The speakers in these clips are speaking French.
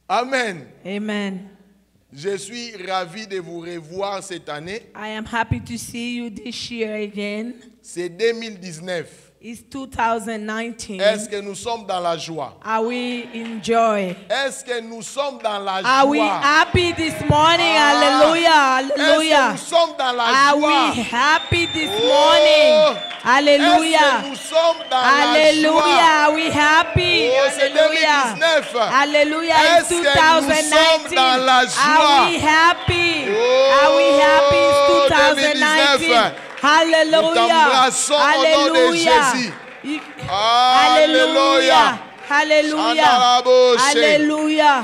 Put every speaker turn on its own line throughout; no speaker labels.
Amen.
Amen.
Je suis ravi de vous revoir cette année.
I am happy to see you this year again.
C'est 2019.
It's 2019.
Est-ce que nous sommes dans la joie?
Are we in joy?
Est-ce que nous sommes dans la joie?
Are we happy this morning? Hallelujah. Hallelujah.
Est-ce que nous sommes dans la
Are
joie?
we happy this morning? Hallelujah.
Est-ce que nous sommes dans
Hallelujah.
la joie?
Are we happy?
Oh, c'est
Hallelujah.
2019.
Hallelujah.
Est-ce
It's
que nous sommes
2019.
dans la
Are
joie?
we happy?
Oh,
Are we happy? It's 2019.
2019.
Hallelujah.
Nous t'embrassons au nom de Jésus.
Alléluia. Alléluia. Alléluia.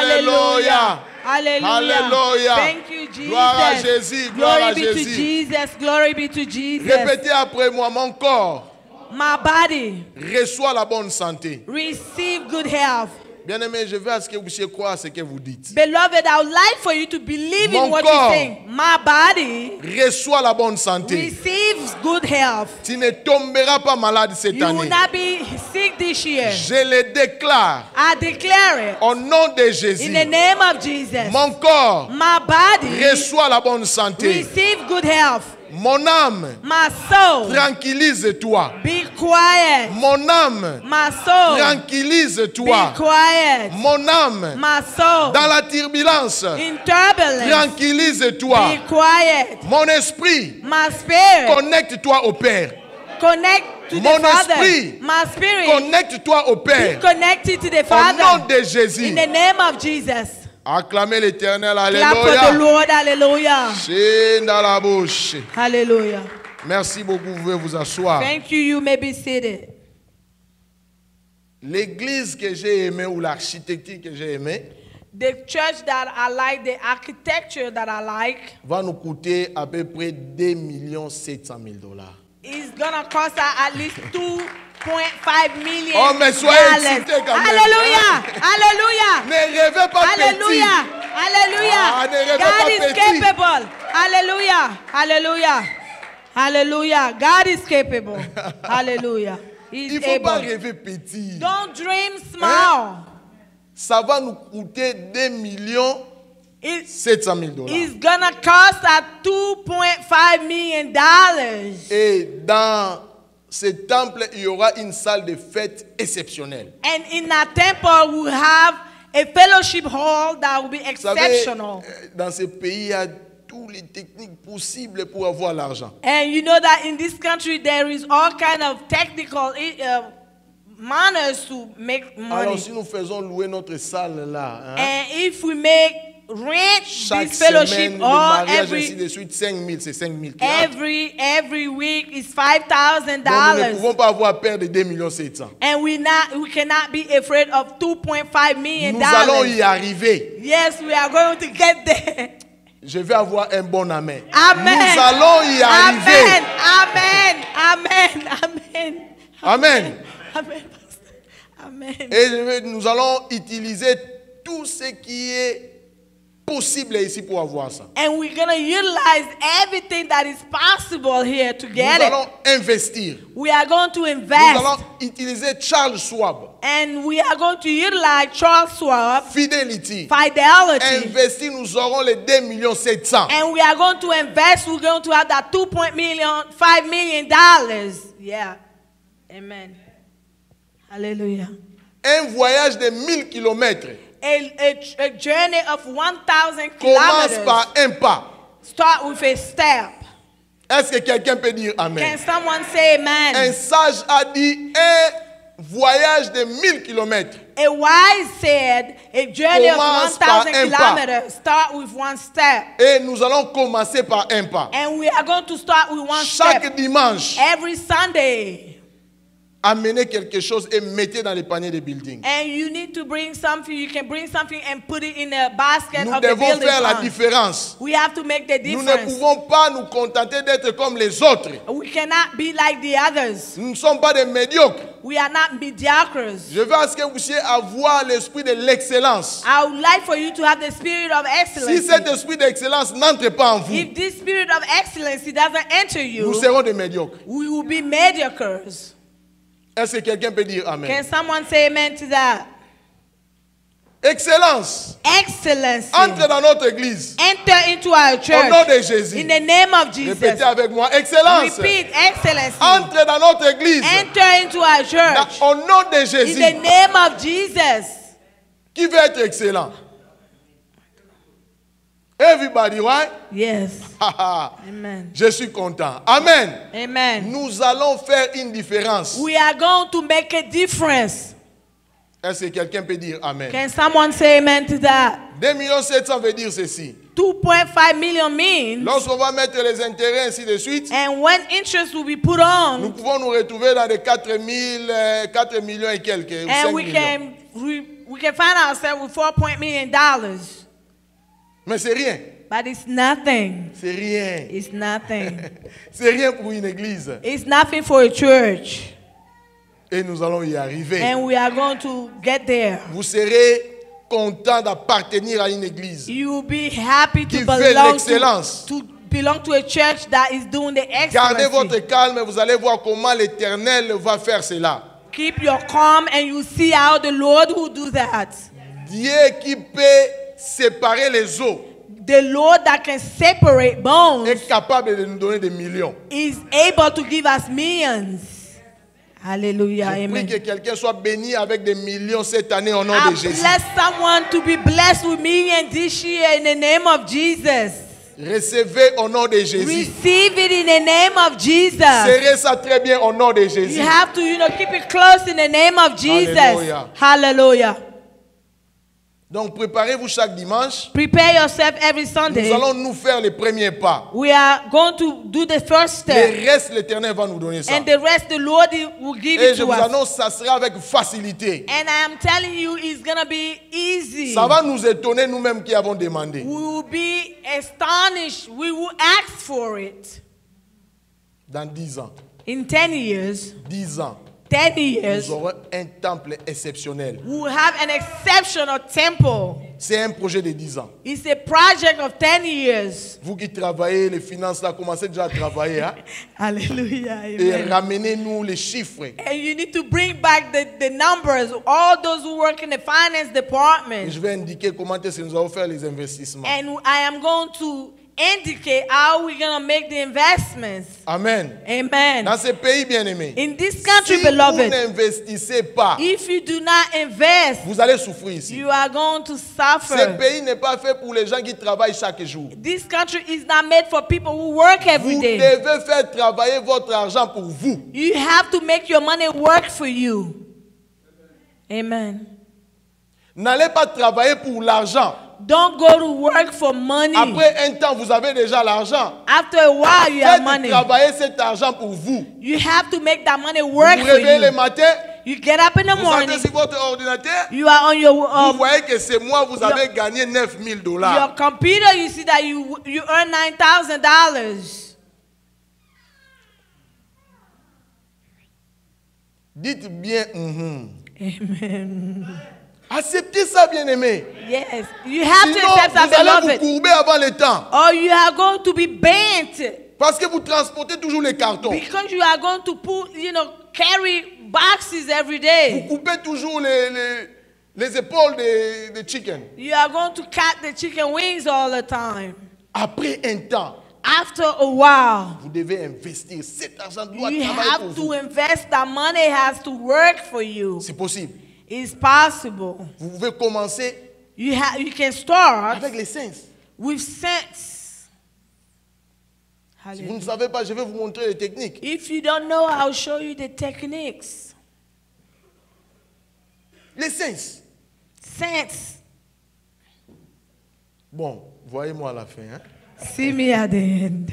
Alléluia.
Alléluia.
Alléluia.
Thank you, Jesus.
Gloire à Jésus. Gloire à
Glory be to
Jésus.
Jesus. Glory be to Jesus.
Répétez après moi, mon corps
My body
reçoit la bonne santé.
receive good health.
Bien-aimé, je veux à ce que vous puissiez croire à ce que vous dites.
Beloved, I would like for you to believe
Mon
in what
corps
you're saying. My body
reçoit la bonne santé.
receives good health.
Tu ne tomberas pas malade cette
You will
année.
not be sick this year.
Je le déclare
I declare it
au nom de
in
Jésus.
the name of Jesus.
Mon corps
My body
reçoit la bonne santé.
receive good health.
Mon âme,
My soul,
tranquillise-toi.
be quiet.
Mon âme,
My soul, be
tranquillise-toi.
quiet.
Mon âme,
My soul,
dans la turbulence,
in turbulence,
tranquillise-toi.
be quiet.
Mon esprit,
My spirit,
connecte-toi au Père.
connect to
Mon
the Father.
esprit,
My spirit,
Connecte-toi au
be
Père.
connected to the
Au nom
Father.
de Jésus.
In the name of Jesus.
Acclamez l'Éternel.
Clap for the
Alléluia.
Lord. Hallelujah.
C'est dans la bouche.
Hallelujah.
Merci beaucoup. Vous pouvez vous asseoir.
Thank you. You may be seated.
L'église que j'ai aimée ou l'architecture que j'ai aimée
The church that I like, the architecture that I like,
va nous coûter à peu près 2 700 000 $.
is gonna cost us at least 2.5 million.
Oh, mais soyez excités quand même.
Hallelujah. Hallelujah.
Ne rêvez pas
Hallelujah.
petit.
Hallelujah.
Ah, ne rêvez
God
pas
is
petit.
capable. Hallelujah. Hallelujah. Hallelujah. God is capable. Hallelujah. He's
Il ne faut pas
able.
rêver petit.
Don't dream small.
Ça va nous coûter 2 700 000 $.
It's gonna cost us $2.5 million.
Et dans ce temple, il y aura une salle de fête exceptionnelle.
And in that temple, we have a fellowship hall that will be
Vous savez,
exceptional.
dans ce pays, il y a toutes les techniques possibles pour avoir l'argent.
And you know that in this country, there is all kind of technical manners to make money.
Alors, si nous faisons louer notre salle là, hein,
And if we make rent
chaque
this fellowship
semaine, le
hall
mariage ainsi de suite, 5 000, c'est 5 000.
every week is $5,000.
Donc, nous ne pouvons pas avoir peur de 2 700 000.
And we cannot be afraid of $2.5 million.
Nous allons y arriver.
Yes, we are going to get there.
Je vais avoir un bon amen.
Amen.
Nous allons y arriver.
Amen. Amen. Amen.
Amen.
Amen. Amen.
Et nous allons utiliser tout ce qui est possible ici pour avoir ça.
And we're going to utilize everything that is possible here to
Nous
get
allons
it.
investir.
We are going to
Nous
invest.
allons utiliser Charles Schwab.
And we are going to utilize Charles Schwab,
Fidelity.
Fidelity.
Investir, nous aurons les 2 700 000.
And we are going to invest. We're going to have that $2.5 million. Yeah. Amen. Hallelujah.
Un voyage de 1000 kilomètres
A journey of 1,000
commence
kilometers.
par un pas.
Start with a step.
Est-ce que quelqu'un peut dire
Can
Amen?
someone say
Un
amen?
sage a dit un voyage de 1000 kilomètres
A wise said a journey of
Commence par
1,000
un pas.
kilometers. Start with one step.
et nous allons commencer par un pas.
And we are going to start with one
Chaque
step.
dimanche,
Every Sunday,
amenez quelque chose et mettez dans les paniers des buildings.
And you need to bring something. You can bring something and put it in the basket
Nous
of the
devons
building
faire la
fund.
différence.
We have to make the
Nous ne
difference.
pouvons pas nous contenter d'être comme les autres.
We cannot be like the others.
Nous ne sommes pas des médiocres.
We are not mediocres.
Je veux à ce que vous puissiez avoir l'esprit de l'excellence.
I would like for you to have the spirit of
Si
excellence.
cet esprit d'excellence n'entre pas en vous,
If this spirit of excellence doesn't enter
nous
you,
serons des médiocres.
we will be mediocres.
Est-ce que quelqu'un peut dire Amen?
Can someone say amen to that?
Excellence.
Excellence.
Entre dans notre église.
Enter into our
Au
church.
nom de Jésus.
In the name of Jesus.
Répétez avec moi. Excellence.
Repeat, excellence.
Entre dans notre église.
Enter into our church.
Au nom de
In
Jésus.
the name of Jesus.
Qui veut être excellent? Everybody, right?
Yes. Amen.
Je suis content. Amen.
Amen.
Nous allons faire une différence.
We are going to make a difference.
Est-ce que quelqu'un peut dire Amen?
Can someone say amen to that?
2,7 millions veut dire ceci.
2.5 million means,
Lorsqu'on va mettre les intérêts ainsi de suite,
and when interest will be put
nous
on,
pouvons nous retrouver dans les 4 millions et quelques, ou 5
and
millions.
we can find ourselves with $4 million.
Mais c'est rien.
But it's nothing.
C'est rien.
It's nothing.
C'est rien pour une église.
It's nothing for a church.
Et nous allons y arriver.
And we are going to get there.
Vous serez content d'appartenir à une église
You will be happy
qui
to
fait
belong
l'excellence.
to belong to a church that is doing the
Gardez votre
excellence.
calme et vous allez voir comment l'Éternel va faire cela.
Keep your calm and you see how the Lord will do that.
Dieu qui peut séparer les eaux
The Lord that can separate bones
est capable de nous donner des millions.
is able to give us millions. Hallelujah.
Je prie
Amen.
que quelqu'un soit béni avec des millions cette année au nom
I
de Jésus.
bless someone to be blessed with millions this year in the name of Jesus.
Recevez au nom de Jésus.
Receive it in the name of Jesus.
Serrez ça très bien au nom de Jésus.
You have to, keep it close in the name of Jesus.
Hallelujah.
Hallelujah.
Donc préparez-vous chaque dimanche.
Prepare yourself every
Nous
Sunday.
allons nous faire les premiers pas.
We are going to do the first step.
Le reste, l'Éternel va nous donner ça.
And the rest, the Lord will give
Et
it
je
to
vous
us.
annonce, ça sera avec facilité.
And I am telling you, it's going to be easy.
Ça va nous étonner nous-mêmes qui avons demandé.
We will be astonished. We will ask for it.
Dans 10 ans,
In 10 years,
10 ans,
10 years,
nous aurons un temple exceptionnel.
we will have an exceptional temple.
C'est un projet de 10 ans.
It's a project of 10 years.
Vous qui travaillez, les finances, là, commencez déjà à travailler. Hein?
Hallelujah.
Et
Amen.
ramenez-nous les chiffres.
And you need to bring back the numbers, all those who work in the finance
Et
department.
je vais indiquer comment est-ce que nous allons faire les investissements.
And I am going to indicate how we're going to make the investments.
Amen.
Amen.
Dans ce pays bien-aimé,
In this country,
si vous
beloved,
n'investissez pas,
if you do not invest,
vous allez souffrir ici.
you are going to
Ce
suffer.
pays n'est pas fait pour les gens qui travaillent chaque jour.
This country is not made for people who work every
Vous
day.
devez faire travailler votre argent pour vous.
You have to make your money work for you. Amen.
N'allez pas travailler pour l'argent.
Don't go to work for money.
Après un temps, vous avez déjà l'argent.
After a while, you have
Faites
money.
travailler cet argent pour vous.
You have to make that money
Vous
work
vous
for
réveillez le
you.
matin,
You get up in the
vous
morning.
entrez sur votre ordinateur,
You are on your
vous voyez que ce mois, vous avez gagné 9 000 $.
your computer. You see that you earn $9,000.
Dites bien,
Amen.
acceptez ça, bien-aimé.
Yes, you have to
Sinon,
accept that,
vous allez vous
beloved,
courber avant le temps.
or you are going to be bent
Parce que vous transportez toujours les cartons.
because you are going to put, carry boxes every
Vous
day.
coupez toujours les épaules de chicken.
You are going to cut the chicken wings all the time.
Après un temps,
After a while,
vous devez investir. Cet argent doit
you
travailler pour
have to
vous.
invest. That money has to work for you.
C'est possible.
It's possible.
Vous pouvez commencer
You can start
avec les sens.
with sense.
Si vous ne savez pas, je vais vous montrer les techniques.
If you don't know, I'll show you the techniques.
Les sens.
Sense.
Bon, voyez-moi à la fin. Hein?
See me at the end.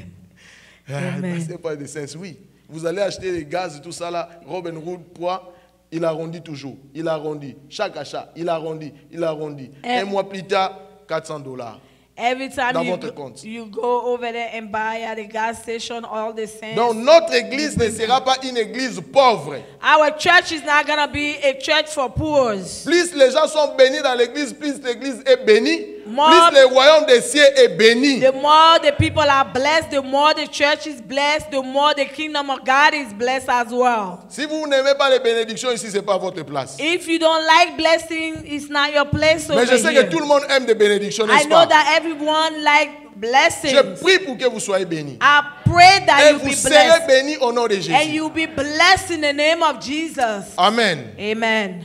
Ah,
Amen.
c'est pas des sens, oui. Vous allez acheter les gaz et tout ça là. Robin Hood, poids, il arrondit toujours. Il arrondit. Chaque achat, il arrondit. Il arrondit. Un mois plus tard, $400.
Every time
Dans votre compte.
you go over there and buy at the gas station all the cents.
Donc notre église ne sera pas une église pauvre.
Our church is not going to be a church for poor.
Plus les gens sont bénis dans l'église, plus l'église est bénie.
More-
Plus le royaume des cieux est béni.
The more the people are blessed, the more the church is blessed, the more the kingdom of God is blessed as well.
Si vous n'aimez pas les bénédictions ici, ce n'est pas votre place.
If you don't like blessing, it's not your place over
Mais je sais
here.
que tout le monde aime des bénédictions,
I
n'est-ce
know
pas?
that everyone like
Je
blessings.
prie pour que vous soyez bénis.
I pray that
Et
you
vous
be
serez
blessed.
bénis au nom de
And
Jésus.
you'll be blessed in the name of Jesus.
Amen.
Amen.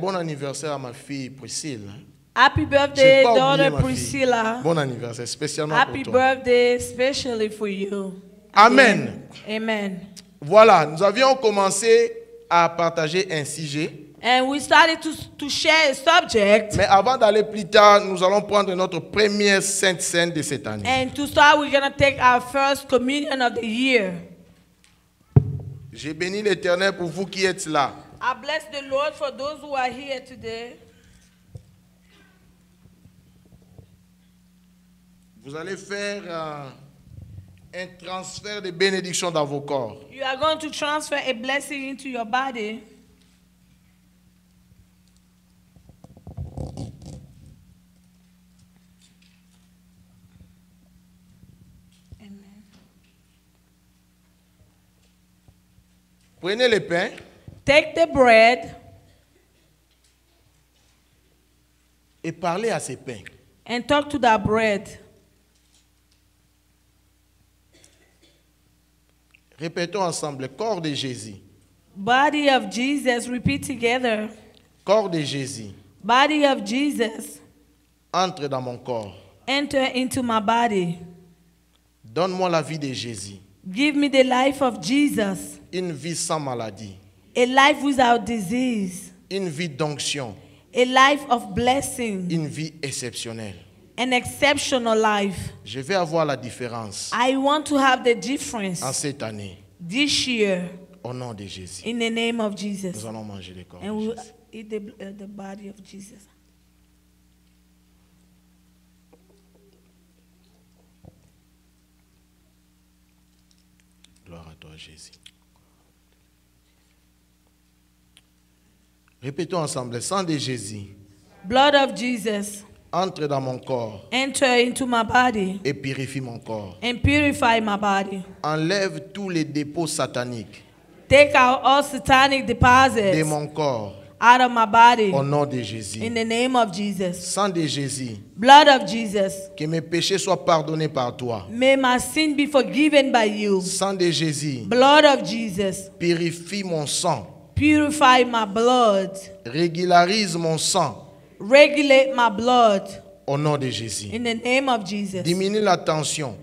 Bon anniversaire à ma fille Priscille.
Happy
J'ai
birthday,
pas oublié
daughter
ma fille.
Priscilla.
Bon anniversaire, spécialement
Happy
pour toi.
birthday, especially for you.
Amen.
Amen.
Voilà, nous avions commencé à partager un sujet.
And we started to share a subject.
Mais avant d'aller plus tard, nous allons prendre notre première Sainte Seine de cette année.
And to start, we're going to take our first communion of the year.
J'ai béni l'Éternel pour vous qui êtes là.
I bless the Lord for those who are here today.
Vous allez faire un transfert de bénédiction dans vos corps.
You are going to transfer a blessing into your body. Amen.
Prenez le pain.
Take the bread
Et parlez à ces pains.
and talk to that bread.
Répétons ensemble, corps de Jésus.
Body of Jesus, repeat together.
Corps de Jésus.
Body of Jesus,
Entre dans mon corps.
enter into my body.
Donne-moi la vie de Jésus.
Give me the life of Jesus,
Une vie sans maladie.
a life without disease,
Une vie d'onction.
a life of blessing,
Une vie exceptionnelle.
an exceptional life.
Je vais avoir la différence
I want to have the difference
en cette année.
this year
Au nom de Jésus.
in the name of
Nous
Jesus.
allons manger le corps
And
de
we'll
Jésus.
eat the body of Jesus.
Gloire à toi, Jésus. Répétons ensemble, le sang de Jésus
Blood of Jesus,
entre dans mon corps
enter into my body
et purifie mon corps.
and purify my body.
Enlève tous les dépôts sataniques
Take out all satanic
de
deposits
mon corps
out of my body
au nom de Jésus.
in the name of Jesus.
Sang de Jésus,
Blood of Jesus,
que mes péchés soient pardonnés par toi.
may my sin be forgiven by you.
Sang de Jésus,
Blood of Jesus,
purifie mon sang,
purify my blood.
régularise mon sang
Regulate my blood
au nom de Jésus.
in the name of Jesus.
Diminue la tension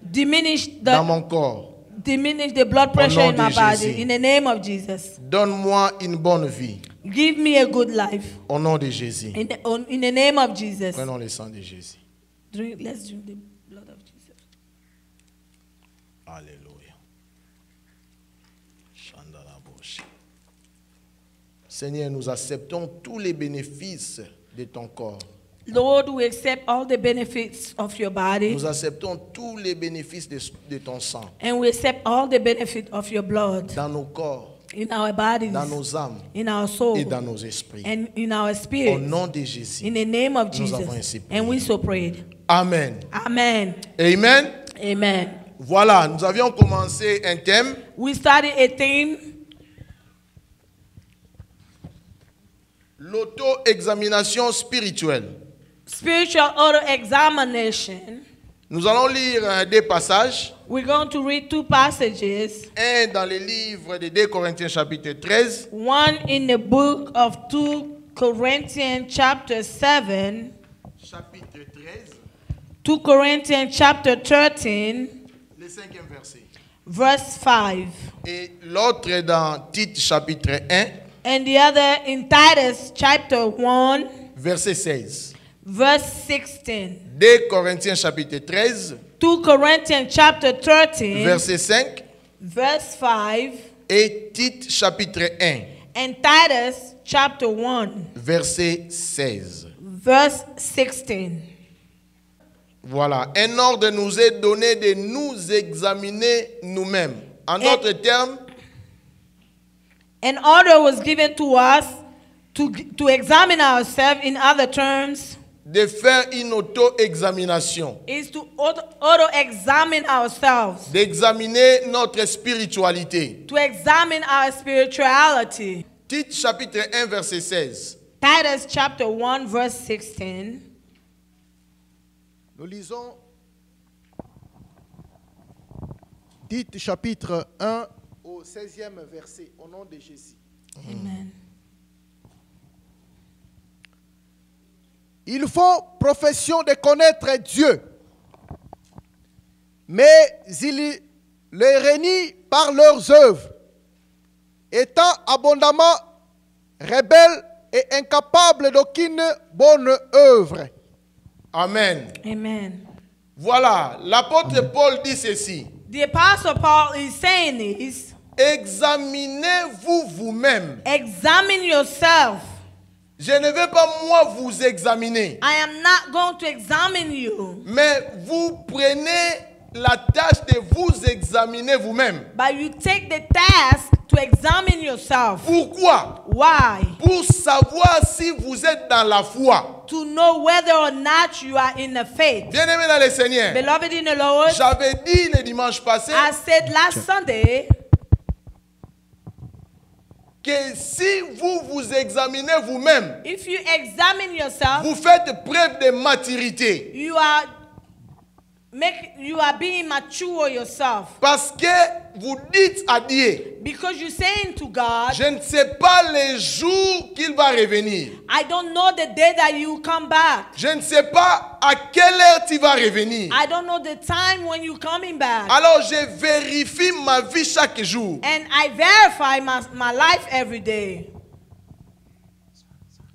Diminish
dans mon corps.
the blood pressure
nom
in my
de
body
Jésus.
in the name of Jesus.
Donne-moi une bonne vie
Give me a good life
au nom de Jésus.
in the name of Jesus.
Prenons le sang de Jésus.
Let's drink the blood of Jesus.
Alléluia. Chandalaboshi. Seigneur, nous acceptons tous les bénéfices de ton corps.
Lord, we accept all the benefits of your body,
Nous acceptons tous les bénéfices de ton sang
and we accept all the benefit of your blood
dans nos corps,
in our bodies,
dans nos âmes
in our soul,
et dans nos esprits.
and in our
Au
spirit.
nom de Jésus.
In the name of
Nous avons
Jesus.
ainsi prié.
And we so prayed.
Amen.
Amen.
Amen.
Amen.
Voilà, nous avions commencé un thème.
We started a theme,
L'auto-examination spirituelle.
spiritual auto-examination.
Nous allons lire des passages.
We're going to read two passages.
Un dans le livre de 2 Corinthiens chapitre 13.
One in the book of 2 Corinthians chapter 7.
Chapitre 13.
2 Corinthians chapter 13,
Le 5e verset.
verse 5.
Et l'autre dans Tite chapitre 1.
And the other in Titus chapter 1,
Verset 16.
verse 16.
2 Corinthiens chapitre 13.
2 Corinthians chapter 13,
Verset 5.
verse 5,
et Tite chapitre 1,
and Titus chapter 1,
verset 16.
verse 16.
Voilà, un ordre nous est donné de nous examiner nous-mêmes. En d'autres termes,
An order was given to us to examine ourselves. In other terms,
de faire une auto-examination,
is to auto-examine ourselves,
d'examiner notre spiritualité.
to examine our spirituality.
Tite chapitre 1, verset 16.
Titus chapter 1, verse 16.
Nous lisons Tite chapitre 1 au 16e verset, au nom de Jésus.
Amen.
Ils font profession de connaître Dieu, mais ils le renient par leurs œuvres, étant abondamment rebelles et incapables d'aucune bonne œuvre.
Amen.
Amen.
Voilà, l'apôtre Paul dit ceci.
The Apostle Paul is saying this.
Examinez-vous vous-même.
Examine yourself.
Je ne vais pas moi vous examiner,
I am not going to examine you,
mais vous prenez la tâche de vous examiner vous-même.
but you take the task to examine yourself.
Pourquoi?
Why?
Pour savoir si vous êtes dans la foi.
To know whether or not you are in the faith.
Bien-aimé dans le Seigneur,
Beloved in the Lord,
j'avais dit le dimanche passé
I said last Sunday
que si vous vous examinez vous-même,
if you examine yourself,
vous faites preuve de maturité.
you are being mature yourself,
Parce que vous dites à Dieu,
because you're saying to God,
je ne sais pas les jours qu'il va revenir.
I don't know the day that you come back.
Je ne sais pas à quelle heure tu vas revenir.
I don't know the time when you're coming back.
Alors je vérifie ma vie chaque jour.
And I verify my life every day.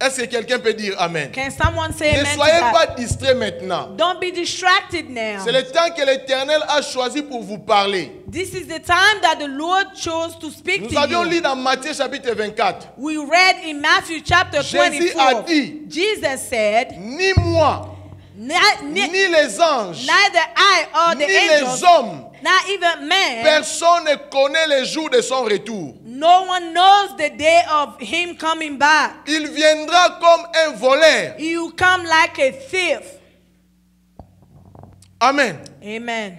Est-ce que quelqu'un peut dire Amen?
Can someone say
Ne
amen to
soyez
that?
pas distrait maintenant.
Don't be distracted now.
C'est le temps que l'Éternel a choisi pour vous parler.
This is the time that the Lord chose to speak
Nous
to
avions
you.
lu dans Matthieu chapitre 24.
We read in Matthew chapter
Jésus
24.
a dit,
Jesus said,
ni moi, ni les anges,
neither I or
ni
the
les
angels,
hommes,
not even man,
personne ne connaît le jour de son retour.
no one knows the day of him coming back.
Il viendra comme un voleur.
You come like a thief.
Amen.
Amen.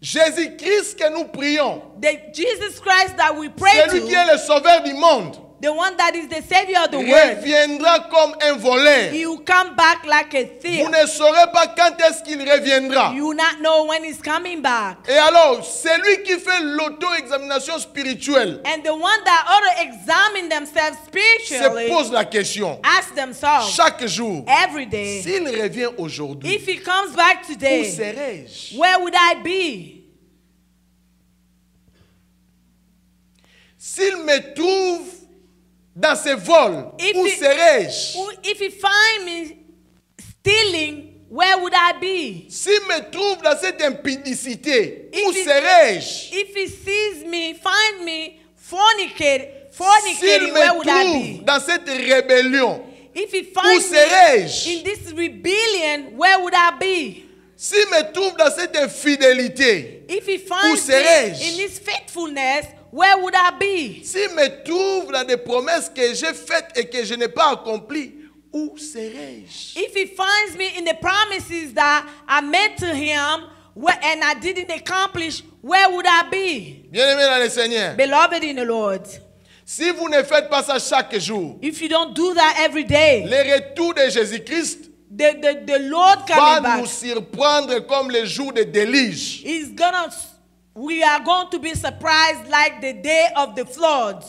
Jésus-Christ que nous prions,
The Jesus Christ that we pray
celui qui
to,
est le sauveur du monde,
the one that is the savior of the world,
reviendra comme un voleur.
he will come back like a thief.
Vous ne saurez pas quand est-ce qu'il reviendra.
You will not know when he's coming back.
Et alors, celui qui fait l'auto-examination spirituelle
And the one that ought to examine themselves
se
spiritually
pose la question
ask themselves
chaque jour,
every day,
s'il revient aujourd'hui,
if he comes back
où
today,
serais-je?
where would I be?
S'il me trouve dans ce vol,
If
où
he-
serais-je?
If he find me stealing, where would I be?
S'il me trouve dans cette impudicité,
If
où
he-
serais-je?
If he sees me, find me
S'il
fornicating, where
me
would I
trouve
be?
dans cette rébellion,
If he
où
finds me
serais-je?
in this rebellion, where would I be?
S'il me trouve dans cette infidélité,
If he finds me
serais-je?
in his faithfulness, where would I be?
s'il me trouve dans des promesses que j'ai faites et que je n'ai pas accomplies, où serais-je?
If he finds me in the promises that I made to him and I didn't accomplish, where would I be?
Bien-aimé dans le Seigneur,
Beloved in the Lord,
si vous ne faites pas ça chaque jour,
if you don't do that every day,
le retour de Jésus-Christ
the Lord
va
coming
nous
back
surprendre comme le jour de déluge.
we are going to be surprised like the day of the flood.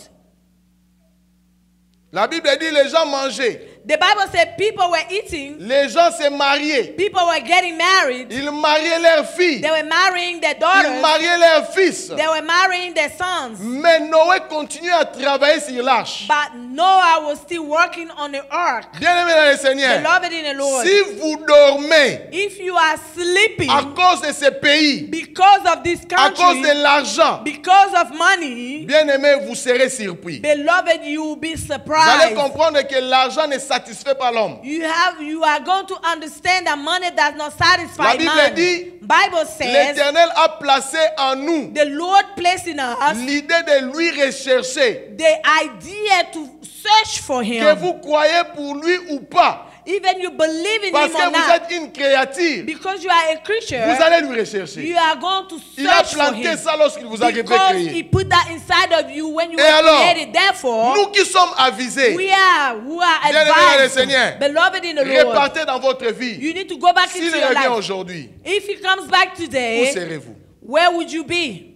La Bible dit les gens mangeaient,
The Bible said people were eating,
Les gens se mariaient.
people were getting married,
Ils mariaient leurs filles.
they were marrying their
Ils
daughters,
mariaient leurs fils.
they were marrying their sons.
Mais Noé continuait à travailler sur l'arche.
But Noah was still working on the ark.
Bien-aimés dans le Seigneur,
Beloved in the Lord,
si vous dormez
if you are sleeping
à cause de ce pays,
because of this
à cause
country,
de l'argent,
because of money,
bien-aimés, vous serez surpris.
beloved, you will be
Vous allez
surprised.
comprendre que l'argent ne satisfait pas l'homme.
You are going to understand that money does not
La
satisfy
Bible
man.
dit,
Bible says
l'Éternel a placé en nous
the Lord placed in us
l'idée de lui rechercher.
the idea to search for
Que
him.
vous croyez pour lui ou pas.
Even you believe in
Parce
him
que
or
vous
not,
êtes une créature.
because you are a creature,
Vous allez lui rechercher.
you are going to
Il a
search for
planté
him.
ça lorsqu'il vous a
Because he
créé.
put that inside of you when you
Et
were
alors,
created. Therefore,
Nous qui sommes avisés,
we are
Bien-aimés dans le
advised,
Seigneur,
beloved in the Lord.
repartez dans votre vie.
You need to go back
S'il
into your
revient
life.
aujourd'hui,
If he comes back
où
today,
serez-vous?
where would you be?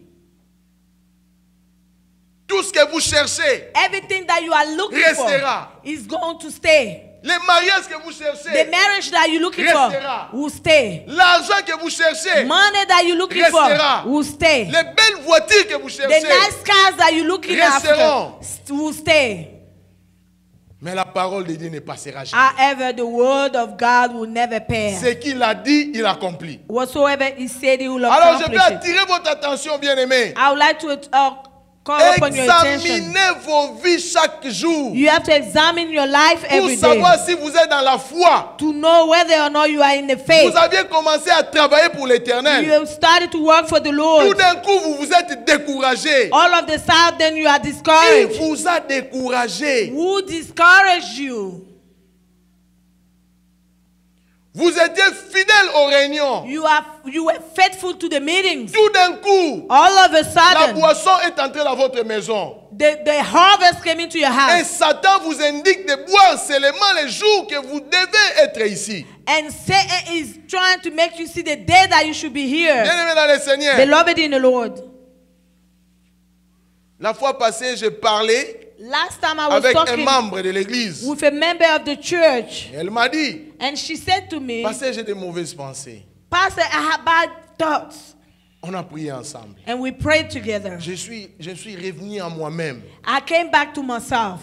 Tout ce que vous cherchez,
Everything that you are looking
Restera.
for is going to stay.
les mariages que vous
The
cherchez,
marriage that you're looking
Restera.
for will stay.
l'argent que vous cherchez,
Money that you're looking
Restera.
for will stay.
les belles voitures que vous
The
cherchez.
nice cars that you're looking
Resteront.
after will stay.
Mais la parole de Dieu ne passera jamais.
However, the word of God will never pass.
Ce qu'il a dit, il accomplit.
Whatsoever he said, he will
Alors je vais
accomplish it.
attirer votre attention, bien-aimés.
I would like to call upon your attention.
Examinez vos vies chaque jour
You have to examine your life
pour
every day
savoir si vous êtes dans la foi.
to know whether or not you are in the faith.
Vous aviez commencé à travailler pour
You
l'Éternel.
have started to work for the
Tout
Lord.
d'un coup, vous vous êtes découragé.
All of the sudden, you are
Il
discouraged.
vous a découragé.
Who discouraged you?
Vous étiez fidèle aux réunions.
You were faithful to the meetings.
Tout d'un coup,
All of a
la
sudden,
boisson est entrée dans votre maison.
the harvest came into your
Et
house.
Satan vous indique de boire seulement les jours que vous devez être ici.
And Satan is trying to make you see the day that you should be here.
Bien-aimés dans le Seigneur,
Beloved in the Lord.
la fois passée, j'ai parlé
Last time I was
avec un
talking
membre de l'église.
with a member of the church,
Elle m'a dit,
and she said to me,
Pasteur, j'ai des mauvaises pensées.
Pastor, I have bad thoughts.
On a prié ensemble.
And we prayed together.
Je suis revenu à moi-même.
I came back to myself.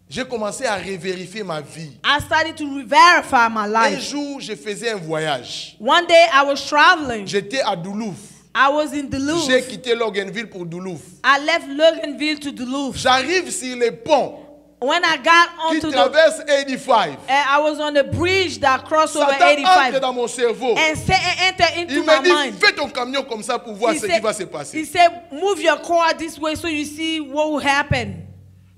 J'ai commencé à revérifier ma vie.
I started to verify my
Un
life.
jour, je faisais un voyage.
One day I was traveling.
J'étais à Duluth.
I was in
J'ai
Duluth.
quitté Loganville pour Duluth.
I left Loganville to Duluth.
J'arrive sur les ponts
When I got
qui
onto the,
traversent 85.
I was on the bridge that crossed over
Satan entre
85.
dans mon cerveau.
And Satan entered into
Il
my
me dit,
mind.
fais ton camion comme ça pour voir
He
ce qui
said,
va se
he
passer.
said, move your car this way so you see what will happen.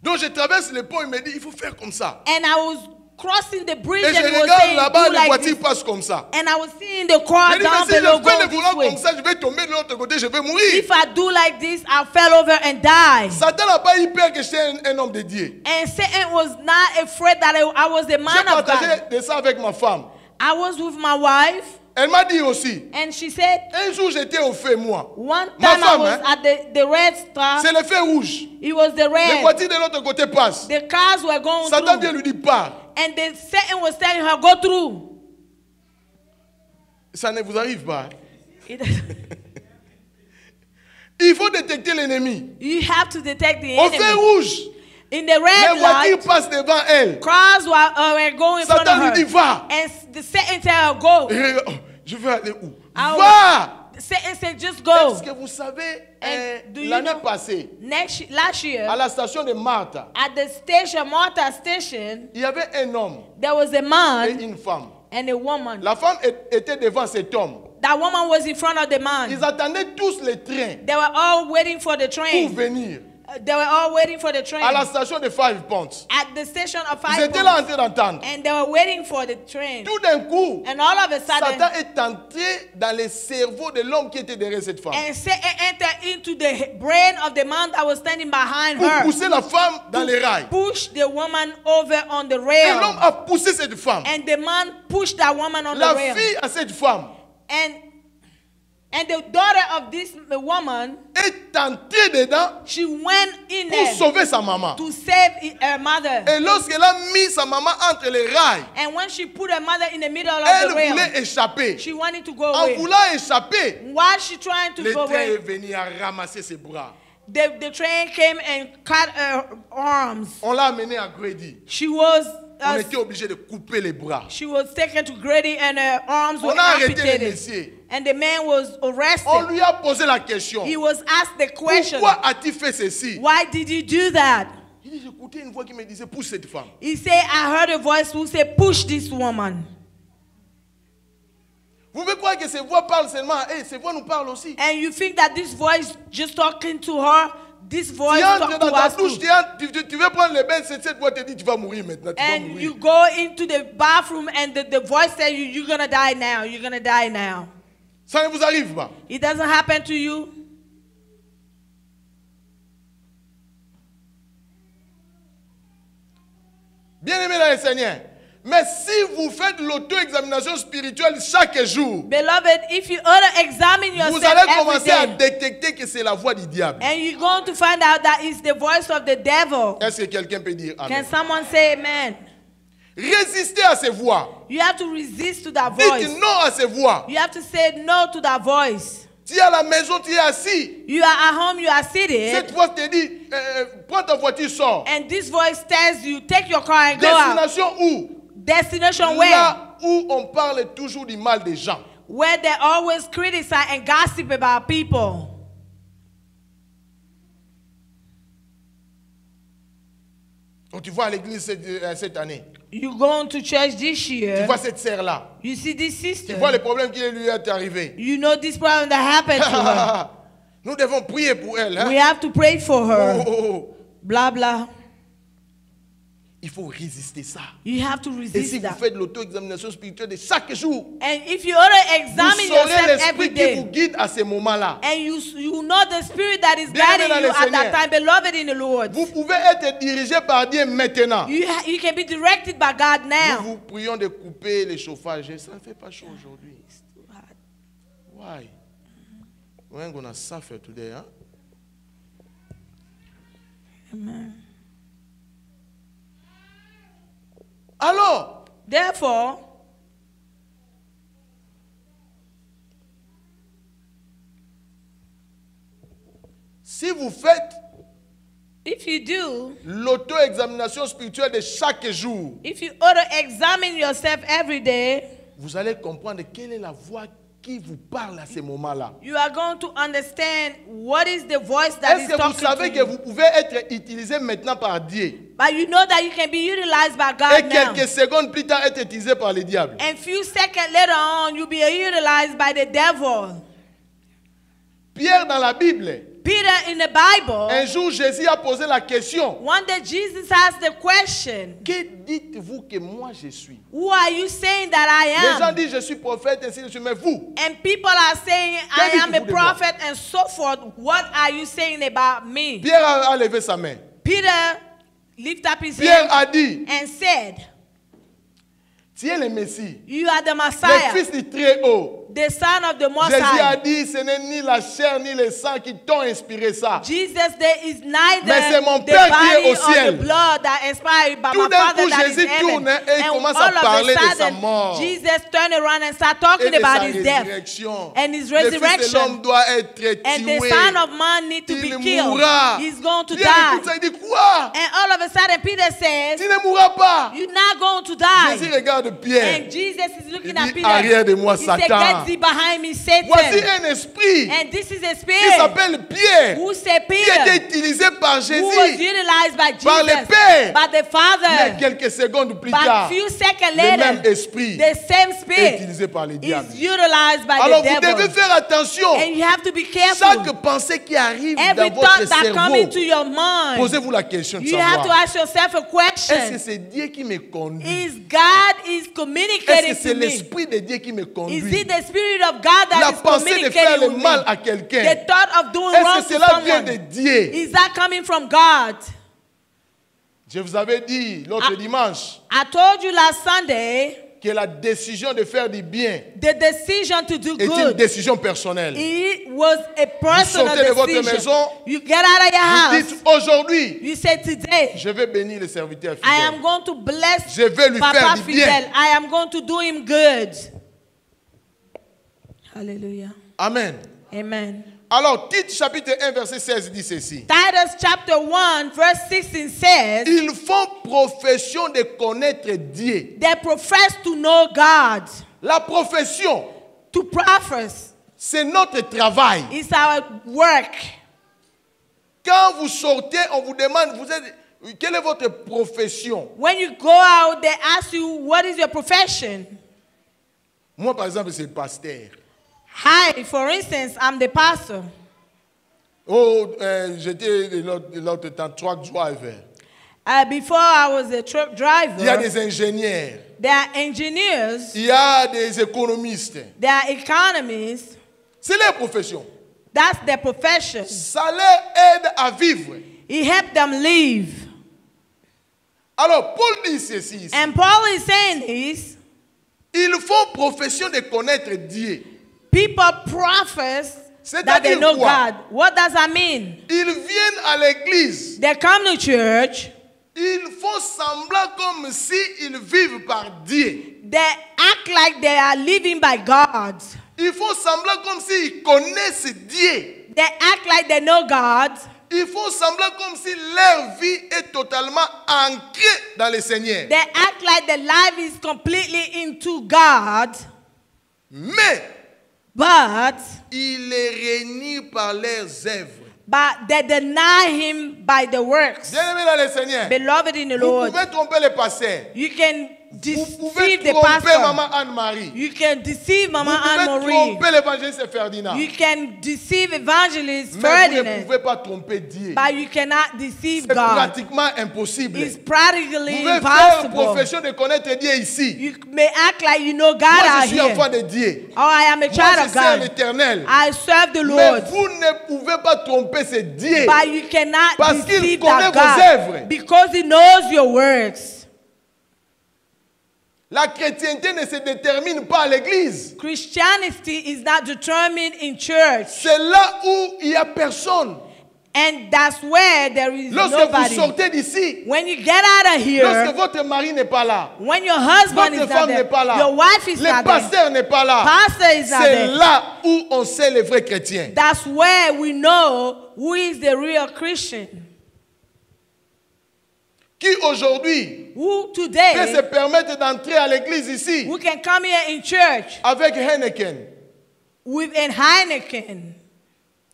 Donc je traverse le pont, il me dit, il faut faire comme ça.
And I was crossing the bridge
Et
and
je
he was
regarde
saying,
là-bas,
do
les
like
voitures
this.
passent comme ça.
And I was seeing the car
Je dis,
down
mais si
below
je fais
go
le volant
this way.
comme ça, je vais tomber de l'autre côté, je vais mourir.
If I do like this, I'll fall over and die.
Satan n'a pas eu peur que j'étais un homme de Dieu.
And Satan was not afraid that I was a
J'ai
man of God.
partagé de ça avec ma femme.
I was with my wife,
Elle m'a dit aussi,
and she said,
un jour j'étais au feu, moi.
one
Ma
time I
femme,
was
hein?
at the red star.
C'est le feu rouge.
It was the
Les
red.
voitures de l'autre côté passent.
The cars were going
Satan vient
through.
lui dire, pars.
And the Satan was telling her, go through.
Ça ne vous arrive pas.
It-
Il faut détecter l'ennemi.
you have to detect the
Au feu
enemy.
rouge,
In the
les
red
voitures
light,
passent devant elle.
cars were going in front
Satan lui
of
dit,
her.
va.
And the Satan tell her, go.
Et regarde, oh, je vais aller où?
Ah
Va.
Satan said, just
Est-ce
go.
que vous savez,
And do you
l'année
know-
passée,
Last year,
à la station de Martha,
at the station, Martha station,
il y avait un homme
there was a
et
man
une femme.
and a woman.
La femme était devant cet homme.
That woman was in front of the man.
Ils attendaient tous les trains
They were all waiting for the
pour
train.
venir
They were all waiting for the train
à la station de Five Ponts.
at the station of
Ils
5
étaient là en
Points.
train d'entendre.
And they were waiting for the train.
Tout d'un coup,
And all of a sudden,
Satan est entré dans le cerveau de l'homme qui était derrière cette femme.
and Satan entered into the brain of the man that was standing behind
Pour
her.
pousser la femme dans les rails.
Push the woman over on the
Et l'homme
rail.
a poussé cette femme.
And the man pushed that woman on
La
the rail.
fille à cette femme
And And the daughter of this woman,
est entrée dedans
she went in
pour
there
sauver sa maman.
to save her mother.
Et lorsqu'elle a mis sa maman entre les rails,
And when she put her mother in the middle of
elle
the rail,
voulait échapper.
she wanted to go
En
away.
voulant échapper,
While she trying to
le
go
train est
away,
venu à ramasser ses bras.
the train came and cut her arms.
On l'a amenée à Grady.
She was
On était obligé de couper les bras.
she was taken to Grady and her arms were
On a arrêté le
amputated.
messieurs.
And the man was
On
arrested.
lui a posé la question.
He was asked the question,
Pourquoi as-tu fait ceci?
why did you do that?
Il dit, j'écoutais une voix qui me disait, pousse cette femme.
He said, I heard a voice who said, push this woman.
Vous pouvez croire que ces voix parlent seulement. Ces voix nous parlent aussi.
And you think that this voice just talking to her, this voice
Tu entres
talk
dans
to
ta
us
douche,
too.
tu veux prendre le bain, cette voix te dit, tu vas mourir maintenant, tu vas
And
mourir.
you go into the bathroom and the voice says, you're going to die now. You're going to die now.
Ça ne vous arrive pas.
It doesn't happen to you.
Bien-aimés dans le Seigneur, mais si vous faites l'auto-examination spirituelle chaque jour,
Beloved, if you auto-examine
vous
yourself
allez
every
commencer à
day,
détecter que c'est la voix du diable.
and you're going to find out that it's the voice of the devil.
Est-ce que quelqu'un peut dire
Can
amen?
someone say amen?
Résistez à ces voix.
You have to resist to that
Dites
voice.
non à ces voix.
You have to say no to that voice.
Tu es à la maison, tu es assis.
You are at home, you are seated,
Cette voix te dit, prends ta voiture, sors.
and this voice tells you, take your car and go out.
Destination où?
Destination where?
Là où on parle toujours du mal des gens.
Where they always criticize and gossip about people.
Donc tu vois à l'église cette année.
You going to church this
Tu
year,
vois cette sœur-là.
you see this
Tu
sister,
vois les problèmes qui lui est arrivé.
you know this problem that happened to her.
Nous devons prier pour elle. Hein?
We have to pray for her.
Oh.
Blah, blah.
Il faut résister ça.
You have to
Et si
resist
vous
that.
faites l'auto-examination spirituelle de chaque jour,
And if you
vous
auto-examine
saurez
yourself every
l'esprit qui vous
day,
guide à ces moments-là.
and you know the spirit that is
Bien-aimé
guiding
dans
you
le
at that
Seigneur.
time, beloved in the Lord.
Vous pouvez être dirigé par Dieu maintenant.
You can be directed by God
Nous
now.
vous prions de couper les chauffages. Ça ne fait pas chaud aujourd'hui. Why? We're ain't gonna suffer today, huh?
Amen.
Alors,
Therefore,
si vous faites
if you do,
l'auto-examination spirituelle de chaque jour,
if you auto-examine yourself every day,
vous allez comprendre quelle est la voix qui vous parle à ces moments-là.
you are going to understand what is the voice that
Est-ce
is
que vous
talking
savez
to
que
you.
vous pouvez être utilisé maintenant par Dieu
But you know that you can be utilized by
et
God now.
quelques secondes plus tard être utilisé par le diable?
And few seconds later on, you'll be utilized by the devil.
Pierre dans la Bible,
Peter in the Bible,
un jour Jésus a posé la question,
one day Jesus asked the question,
que dites-vous que moi je suis?
who are you saying that
Les
I
gens
am?
disent je suis prophète, ainsi de suite, mais vous,
And people are saying, I am a
dites-vous de moi?
prophet and so forth. What are you saying about me?
Pierre a levé sa main.
Peter lifted up his
Pierre
hand
a dit,
and said,
tu es le Messie,
you are the
le
Messiah,
Fils du Très-Haut.
the son of the Most
Jésus a
High.
dit, ce n'est ni la chair ni le sang qui t'ont inspiré ça.
Jesus, there is neither
Mais c'est mon
the
Père qui est
body
au
or
ciel.
the blood that inspired by
Tout
my
d'un
Father
coup,
that is
Jésus
in heaven.
tourne et il
And
commence
all
à parler
of
de
a
sa
sudden,
mort
Jesus turned around and started
et
talking
de
about
sa
his death.
résurrection.
And his
Le Fils de
resurrection.
l'homme doit être
And the
tué.
Son of Man need to be
Il
killed.
mourra.
He's going to
Pierre écoute
die.
ça, il dit quoi?
And all of a sudden, Peter says,
Tu ne mourras pas.
you're not going to die.
Jésus regarde Pierre.
And Jesus is looking
Il
at
dit,
Peter.
arrière de moi,
He said,
Satan.
get thee behind me, Satan.
Voici un esprit
And this is a
qui
spirit
s'appelle Pierre,
who said
qui était
Peter,
utilisé par
who was
Jésus.
utilized by
Par le
Jesus,
Père.
by the
Mais
Father.
quelques secondes plus
But
tard,
few seconds
le même
later,
esprit
the same
est
spirit
utilisé par les
is
diables.
utilized by
Alors
the
vous devez
devil.
faire attention.
And you have to be careful.
Chaque pensée qui arrive
Every
dans votre
thought that comes
cerveau,
into your mind,
posez-vous la question de
you have to
savoir,
ask yourself a
est-ce que
question.
c'est Dieu qui me conduit?
Is God is
Est-ce
communicating
que c'est
to me?
l'esprit de Dieu qui me
Is
conduit?
it the spirit of God
La
that is
pensée de faire
communicating
le
with
mal
me?
à quelqu'un,
The thought of doing wrong
est-ce que
to
cela vient de
someone.
Dieu?
Is that coming from God?
Je vous avais dit l'autre dimanche
I told you last Sunday
que la décision de faire du bien
the decision to do
est une
good,
décision personnelle.
it was a personal
sortez de votre
decision.
maison,
You get out of your
Vous
house.
dites aujourd'hui,
You say today,
je vais bénir le serviteur
I
fidèle.
am going to bless
Je vais lui faire
Papa
du bien.
Fidel. I am going to do him good. Hallelujah.
Amen.
Amen.
Alors, Tite chapitre 1, verset 16 dit ceci.
Titus chapter 1 verse 16 says,
Ils font profession de connaître Dieu.
they profess to know God.
La profession,
To profess
c'est notre travail.
is our work.
Quand vous sortez, on vous demande, quelle est votre profession?
When you go out, they ask you, what is your profession?
Moi, par exemple, c'est pasteur.
Hi, for instance, I'm the pastor.
Oh, j'étais l'autre temps truck driver.
Before I was a truck driver,
Il y a des ingénieurs.
there are engineers,
Il y a des économistes.
there are economists.
C'est leur profession.
That's their profession.
Ça leur aide à vivre.
He helped them live.
Alors, Paul dit ceci ici.
And Paul is saying this.
Ils font profession de connaître Dieu.
People profess that they
C'est-à-dire
know
quoi?
God. What does that mean?
Ils viennent à l'église.
They come to church.
Ils font semblant comme si ils vivent par Dieu.
They act like they are living by God.
Ils font semblant comme s'ils connaissent Dieu.
They act like they know God.
Ils font semblant comme si leur vie est totalement ancrée dans le Seigneur.
They act like their life is completely into God.
Mais
But
ils les réunissent par leurs œuvres.
they deny him by the works.
Bien-aimés dans le Seigneur,
Beloved in the
vous
Lord,
pouvez tromper le pasteur.
you can
Vous pouvez
deceive the
tromper
pastor.
Maman Anne-Marie.
You can deceive
Vous
Mama
pouvez
Anne-Marie.
tromper l'évangéliste Ferdinand.
You can deceive Evangelist
Mais vous ne
Ferdinand.
pouvez pas tromper Dieu.
But you cannot deceive
C'est
God.
pratiquement impossible.
It's
Vous
practically
pouvez faire
impossible.
profession de connaître Dieu ici.
You may act like you know God
Moi,
out
je suis enfant
here.
de Dieu.
Oh, I am a
Moi,
child
je
of
sers
God.
l'Éternel.
I serve the
Mais
Lord.
vous ne pouvez pas tromper ce Dieu.
But you cannot
Parce qu'il
deceive
connaît
that
vos œuvres.
God because He knows your works.
La chrétienté ne se détermine pas à l'église.
Christianity is not determined in church,
C'est là où il n'y a personne.
and that's where there is
Lorsque vous
nobody.
sortez d'ici,
When you get out of here,
lorsque votre mari n'est pas là,
when your husband
votre
is not
femme n'est
there,
pas là,
your wife is
le
not there,
pasteur n'est pas là,
pastor is not
c'est
there.
là où on sait les vrais chrétiens.
That's where we know who is the real Christian.
Qui aujourd'hui
Who
peut se
today,
permettre d'entrer à l'église ici
who can come here in church
avec Heineken.
with a Heineken,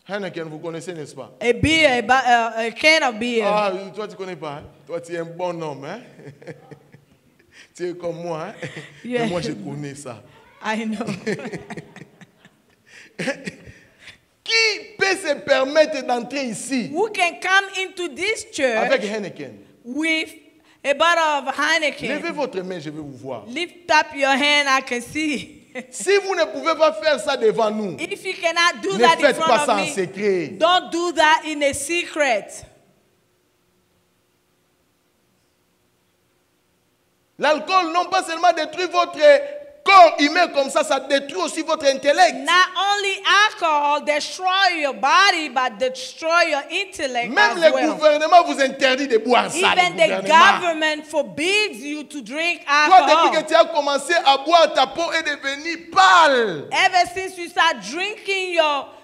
Heineken, vous connaissez, n'est-ce pas?
a beer, a can of beer.
Ah, toi tu ne connais pas. Hein? Toi tu es un bon homme. Hein? Tu es comme moi. Hein?
Yeah.
Mais moi je connais ça.
I know.
Qui peut se permettre d'entrer ici
Who can come into this
avec
church
Heineken?
with a bottle of
Levez
Heineken?
votre main, je vais vous voir.
Lift up your hand, I can see.
Si vous ne pouvez pas faire ça devant nous,
If you cannot do
ne
that in
faites pas
front
ça
of
en
me,
secret.
don't do that in a secret.
L'alcool non pas seulement détruit votre corps humain comme ça détruit aussi votre intellect.
Not only alcohol destroy your body, but destroy your intellect
Même
as
le
well.
gouvernement vous interdit de boire ça.
Even
Le
the
gouvernement.
government forbids you to drink
Toi, depuis
alcohol.
que tu as commencé à boire, ta peau est devenue pâle.
Ever since you start drinking,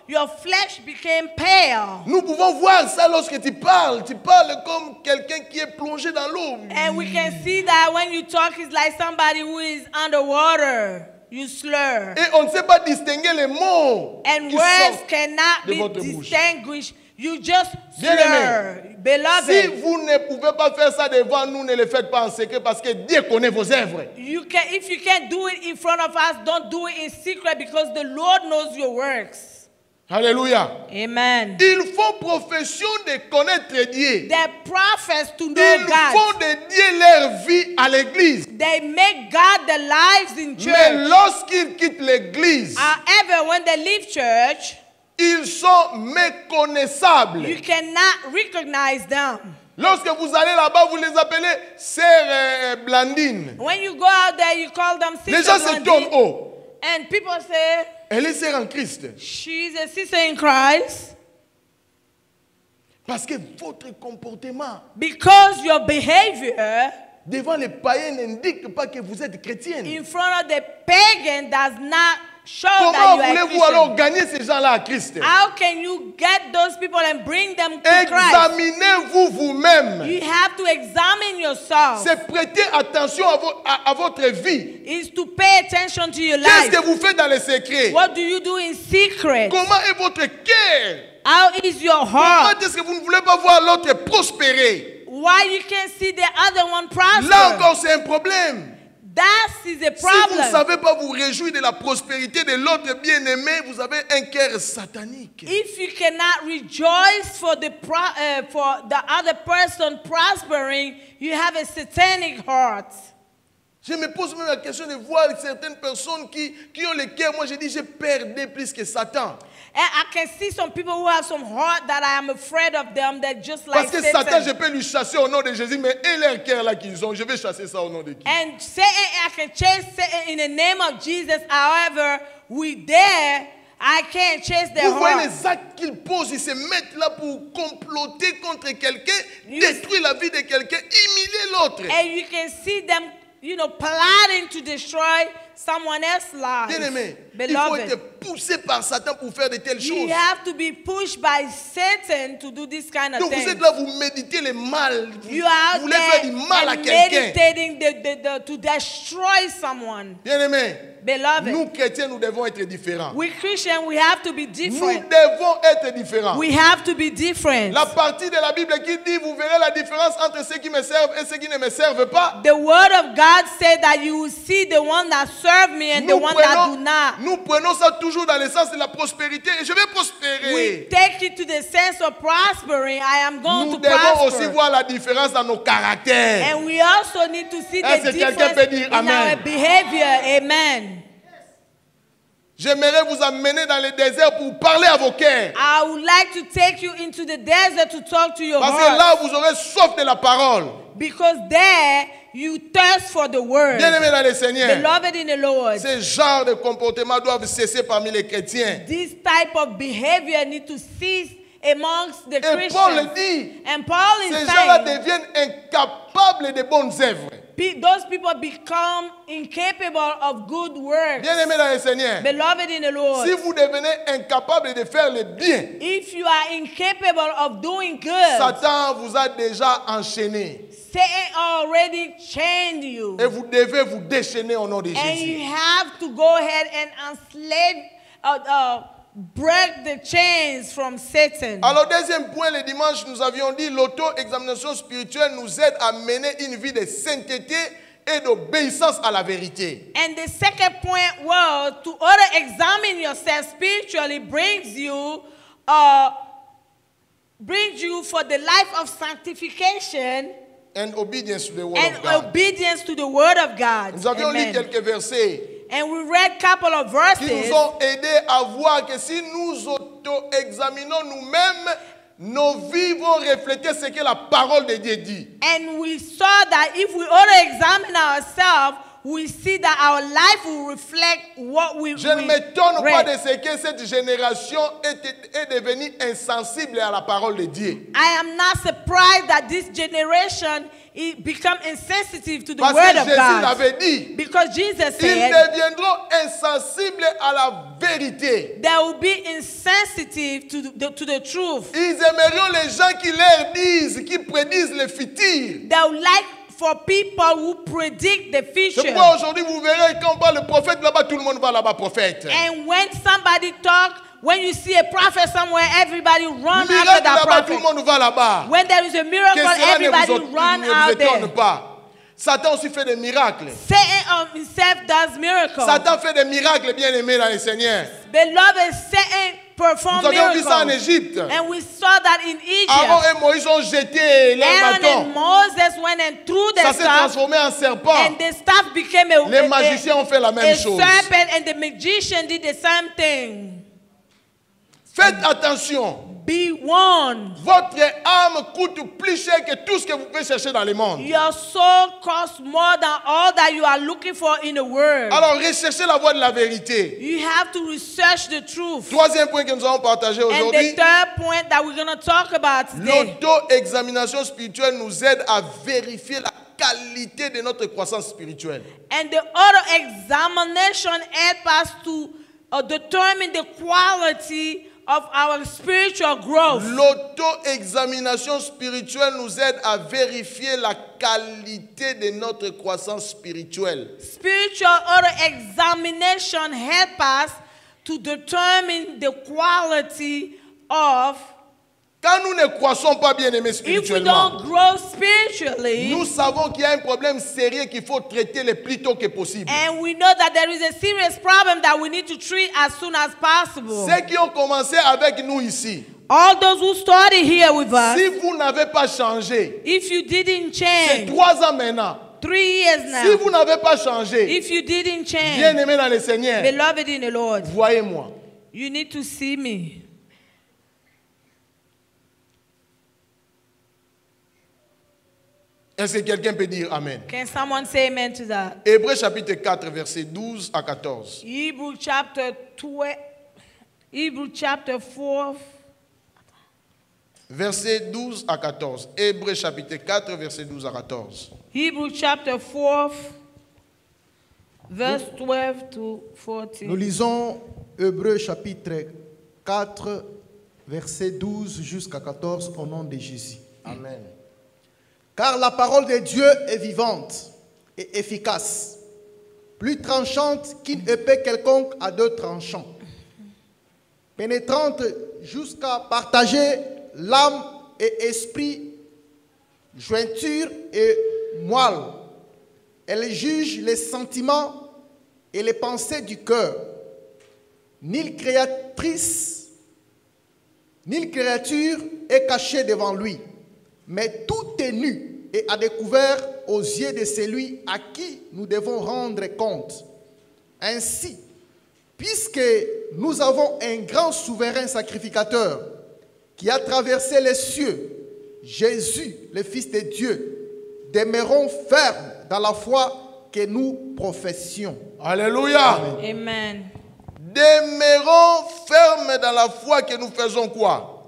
your flesh became pale.
Nous pouvons voir ça lorsque tu parles. Tu parles comme quelqu'un qui est plongé dans l'eau.
And we can see that when you talk, it's like somebody who is underwater. You slur.
Et on ne sait pas distinguer les mots
And
qui
words
sortent
cannot
de
be
votre bouche.
distinguished. You just
Bien-aimé,
slur. Beloved,
si vous ne pouvez pas faire ça devant nous, ne le faites pas en secret parce que Dieu connaît vos œuvres.
if you can't do it in front of us, don't do it in secret because the Lord knows your works.
Alléluia.
Amen.
Ils font profession de connaître Dieu.
They profess to know
Ils
God.
font de Dieu leur vie à l'église.
They make God their lives in
Mais
church.
lorsqu'ils quittent l'église,
However, when they leave church,
ils sont méconnaissables.
you cannot recognize them.
Lorsque vous allez là-bas, vous les appelez Sœur Blandine.
When you go out there, you call them
Les
Sister
gens se tournent.
Blondine.
Oh,
And people say,
elle est sœur en Christ.
she's a sister in Christ.
Parce que votre comportement
Because your behavior
devant les païens n'indique pas que vous êtes chrétienne.
in front of the pagan does not show
Comment
that you are a
voulez-vous alors
Christian.
gagner ces gens-là à Christ?
How can you get those people and bring them to Christ?
Examinez-vous vous-même.
You have to examine yourself.
C'est prêter attention à votre vie.
Is to pay attention to your
Qu'est-ce
life.
que vous faites dans les secrets?
What do you do in secret?
Comment est votre cœur?
How is your
Comment
heart?
est-ce que vous ne voulez pas voir l'autre prospérer?
Why you can't see the other one prosper?
Là encore, c'est un problème.
That is a
Si vous ne
problem.
savez pas vous réjouir de la prospérité de l'autre bien-aimé, vous avez un cœur satanique.
If you cannot rejoice for the other person prospering, you have a satanic heart.
Je me pose même la question de voir certaines personnes qui ont le cœur. Moi, je dis, j'ai perdu plus que Satan.
And I can see some people who have some heart that I am afraid of them. That just
Parce
like
que Satan, je
Satan.
peux lui chasser au nom de Jésus, mais et leur cœur là qu'ils ont, je vais chasser ça au nom de qui?
And Satan, I can chase Satan in the name of Jesus. However, we dare, I can't chase their
Vous voyez
heart.
les actes qu'ils posent, ils se mettent là pour comploter contre quelqu'un,
You-
détruire la vie de quelqu'un, humilier l'autre.
And you can see them, plotting to destroy someone else's life.
Bien-aimé, il faut
Beloved,
être poussé par Satan pour faire de telles
you
choses.
have to be pushed by Satan to do this kind of
Donc vous
thing.
êtes là, vous méditez le mal, vous
You are out
voulez faire du
there
mal à
and
quelqu'un.
meditating to destroy someone.
Bien-aimé,
Beloved,
nous chrétiens, nous devons être différents.
we Christians, we have to be
Nous
different.
devons être différents.
We have to be different.
La partie de la Bible qui dit, vous verrez la différence entre ceux qui me servent et ceux qui ne me servent pas.
The word of God said that you will see the one that serve me and the one that do not.
Nous prenons ça toujours dans le sens de la prospérité. Et je vais prospérer.
We take it to the sense of prospering. I am going
Nous
to
devons aussi
prosper.
voir la différence dans nos caractères.
And we also need to see
Est-ce
the
que quelqu'un
difference
peut dire
in
amen?
our behavior. Amen.
J'aimerais vous amener dans le désert pour parler à vos cœurs.
I would like to take you into the desert to talk to your
Parce que
heart.
là, vous aurez soif de la parole.
Because there you thirst for the word.
Bien-aimés dans le Seigneur,
Beloved in the Lord,
ce genre de comportement doivent cesser parmi les chrétiens.
this type of behavior need to cease amongst the
Et Paul
Christians.
dit,
And Paul is
ces gens-là
saying,
deviennent incapables de bonnes œuvres.
those people become incapable of good works.
Bien-aimés dans le Seigneur,
Beloved in the Lord,
si vous devenez incapable de faire le bien,
if you are incapable of doing good,
Satan vous a déjà enchaîné.
Satan already chained you.
Et vous devez vous déchaîner au nom de
And you
Jésus.
have to go ahead and enslave, break the chains from Satan.
Alors, deuxième point, le dimanche, nous avions dit l'auto-examination spirituelle nous aide à mener une vie de sainteté et d'obéissance à la vérité.
And the second point was to auto-examine yourself spiritually brings you for the life of sanctification
And obedience to the word
and
of God.
obedience to the word of God.
Nous avions lu
Amen.
quelques versets
And we read a couple of
qui
verses
nous ont aidés à voir que si nous auto-examinons nous-mêmes, nos vies vont refléter ce que la parole de Dieu dit.
and we saw that if we auto-examine ourselves, we see that our life will reflect what we
Je ne m'étonne pas de
read.
ce que cette génération est devenue insensible à la parole de Dieu.
I am not surprised that this generation become insensitive to the
Parce
word
que
of
Jésus
God.
l'avait dit.
Because Jesus
Ils
said
deviendront insensibles à la vérité.
they will be insensitive to the truth.
Ils aimerions les gens qui leur disent, qui prédisent le futur.
They would like for people who predict the
C'est
future.
pourquoi aujourd'hui vous verrez quand on parle de prophète là-bas, tout le monde va là-bas prophète.
And when somebody talk, when you see a prophet somewhere, everybody run after
Miracle
that
là-bas, tout
prophet.
le monde va là-bas.
When there is a
Que
miracle,
cela
everybody
ne
run
vous
out
étonne
there.
pas. Satan aussi fait des miracles.
Satan himself does miracles.
Satan fait des miracles bien aimés dans le Seigneur.
Beloved, Satan performed
Nous avions vu ça en
miracles.
Égypte.
And we saw that in
Aaron
Egypt.
et Moïse ont jeté leur
Aaron and
bâton.
Moses went and threw
Ça
the
s'est
staff,
transformé en serpent.
and the staff became
Les magiciens ont fait la même chose.
serpent, and the magician did the same thing.
Faites attention.
Be warned.
Votre âme coûte plus cher que tout ce que vous pouvez chercher dans le monde.
Your soul costs more than all that you are looking for in the world.
Alors recherchez la voie de la vérité.
You have to research the truth.
Troisième point que nous allons partager
And the
aujourd'hui.
third point that we're going to talk about today.
L'auto-examination spirituelle nous aide à vérifier la qualité de notre croissance spirituelle.
And the auto-examination helps us to determine the quality of our spiritual growth.
L'auto-examination spirituelle nous aide à vérifier la qualité de notre croissance spirituelle.
Spiritual auto-examination helps us to determine the quality of.
Quand nous ne croissons pas bien aimés
If we
spirituellement,
don't grow spiritually,
nous savons qu'il y a un problème sérieux qu'il faut traiter le plus tôt que possible.
and we know that there is a serious problem that we need to treat as soon as possible.
Ceux qui ont commencé avec nous ici,
All those who started here with us,
si vous n'avez pas changé,
if you didn't
c'est
change,
3 ans maintenant.
3 years
Si
now,
vous n'avez pas changé,
if you didn't change,
bien aimé dans le Seigneur,
beloved in the Lord,
voyez-moi.
you need to see me.
Est-ce que quelqu'un peut dire Amen?
Can someone say amen to that?
Hébreux chapitre 4, versets 12 à 14.
Hebrew chapter 4.
Versets 12 à 14. Hébreux chapitre 4, versets 12 à 14.
Hebrew chapter 4, verse 12 to 14.
Nous lisons Hébreux chapitre 4, verset 12 jusqu'à 14 au nom de Jésus.
Amen.
Car la parole de Dieu est vivante et efficace, plus tranchante qu'une épée quelconque à 2 tranchants, pénétrante jusqu'à partager l'âme et esprit, jointure et moelle. Elle juge les sentiments et les pensées du cœur. Nulle créature est cachée devant lui, mais tout est nu et à découvert aux yeux de celui à qui nous devons rendre compte. Ainsi, puisque nous avons un grand souverain sacrificateur qui a traversé les cieux, Jésus, le Fils de Dieu, demeurons fermes dans la foi que nous professions.
Alléluia.
Amen.
Demeurons fermes dans la foi que nous faisons quoi?